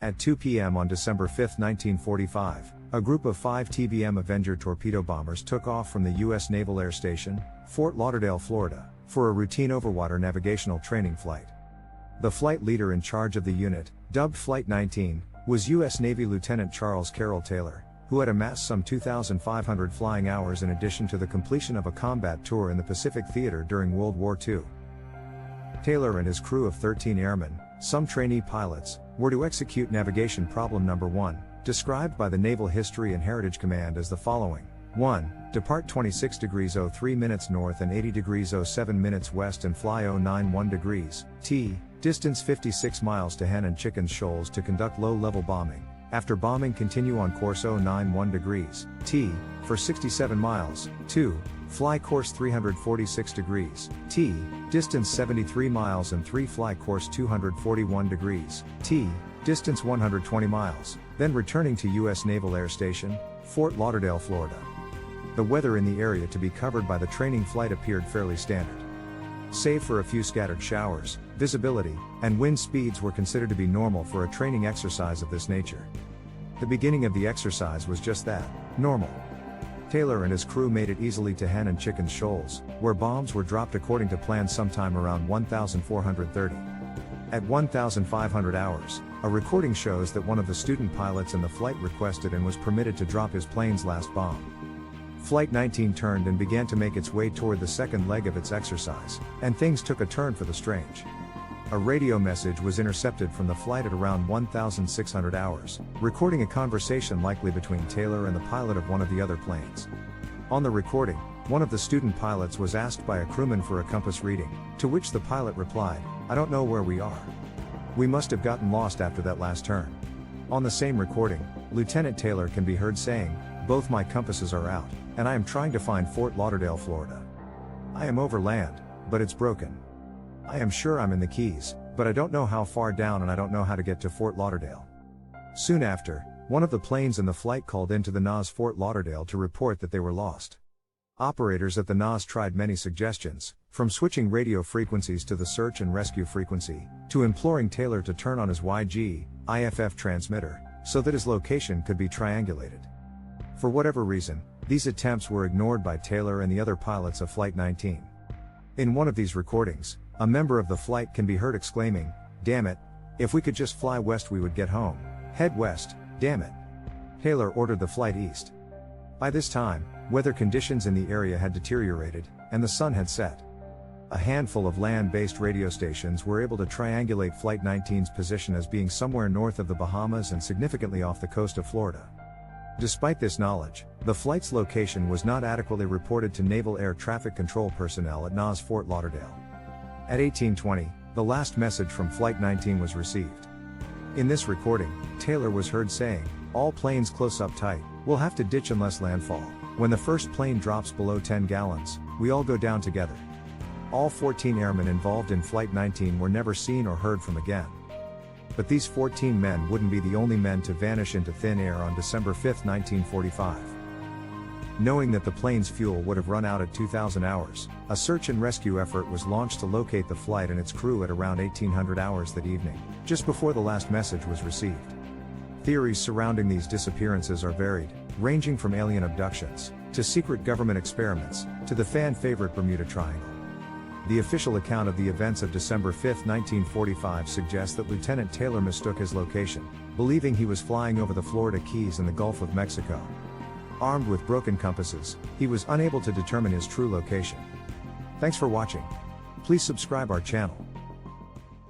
At 2 p.m. on December 5, 1945, a group of 5 TBM Avenger torpedo bombers took off from the U.S. Naval Air Station, Fort Lauderdale, Florida, for a routine overwater navigational training flight. The flight leader in charge of the unit, dubbed Flight 19, was U.S. Navy Lieutenant Charles Carroll Taylor, who had amassed some 2,500 flying hours in addition to the completion of a combat tour in the Pacific Theater during World War II. Taylor and his crew of 13 airmen, some trainee pilots, were to execute navigation problem number 1, described by the Naval History and Heritage Command as the following. 1. Depart 26 degrees 03 minutes north and 80 degrees 07 minutes west and fly 091 degrees, T, distance 56 miles to Hen and Chickens Shoals to conduct low-level bombing. After bombing continue on course 091 degrees, T, for 67 miles. 2. Fly course 346 degrees, T, distance 73 miles and 3. Fly course 241 degrees, T, distance 120 miles, then returning to U.S. Naval Air Station, Fort Lauderdale, Florida. The weather in the area to be covered by the training flight appeared fairly standard. Save for a few scattered showers, visibility, and wind speeds were considered to be normal for a training exercise of this nature. The beginning of the exercise was just that, normal. Taylor and his crew made it easily to Hen and Chickens Shoals, where bombs were dropped according to plan sometime around 1430. At 1,500 hours, a recording shows that one of the student pilots in the flight requested and was permitted to drop his plane's last bomb. Flight 19 turned and began to make its way toward the second leg of its exercise, and things took a turn for the strange. A radio message was intercepted from the flight at around 1,600 hours, recording a conversation likely between Taylor and the pilot of one of the other planes. On the recording, one of the student pilots was asked by a crewman for a compass reading, to which the pilot replied, "I don't know where we are. We must have gotten lost after that last turn." On the same recording, Lieutenant Taylor can be heard saying, "Both my compasses are out, and I am trying to find Fort Lauderdale, Florida. I am over land, but it's broken. I am sure I'm in the Keys, but I don't know how far down and I don't know how to get to Fort Lauderdale." Soon after, one of the planes in the flight called into the NAS Fort Lauderdale to report that they were lost. Operators at the NAS tried many suggestions, from switching radio frequencies to the search and rescue frequency, to imploring Taylor to turn on his YG/IFF transmitter, so that his location could be triangulated. For whatever reason, these attempts were ignored by Taylor and the other pilots of Flight 19. In one of these recordings, a member of the flight can be heard exclaiming, "Damn it, if we could just fly west we would get home. Head west, damn it." Taylor ordered the flight east. By this time, weather conditions in the area had deteriorated, and the sun had set. A handful of land-based radio stations were able to triangulate Flight 19's position as being somewhere north of the Bahamas and significantly off the coast of Florida. Despite this knowledge, the flight's location was not adequately reported to Naval Air Traffic Control personnel at NAS Fort Lauderdale. At 1820, the last message from Flight 19 was received. In this recording, Taylor was heard saying, "All planes close up tight, we'll have to ditch unless landfall. When the first plane drops below 10 gallons, we all go down together." All 14 airmen involved in Flight 19 were never seen or heard from again. But these 14 men wouldn't be the only men to vanish into thin air on December 5, 1945. Knowing that the plane's fuel would have run out at 2,000 hours, a search and rescue effort was launched to locate the flight and its crew at around 1800 hours that evening, just before the last message was received. Theories surrounding these disappearances are varied, ranging from alien abductions, to secret government experiments, to the fan-favorite Bermuda Triangle. The official account of the events of December 5, 1945 suggests that Lieutenant Taylor mistook his location, believing he was flying over the Florida Keys in the Gulf of Mexico. Armed with broken compasses, he was unable to determine his true location. Thanks for watching. Please subscribe our channel.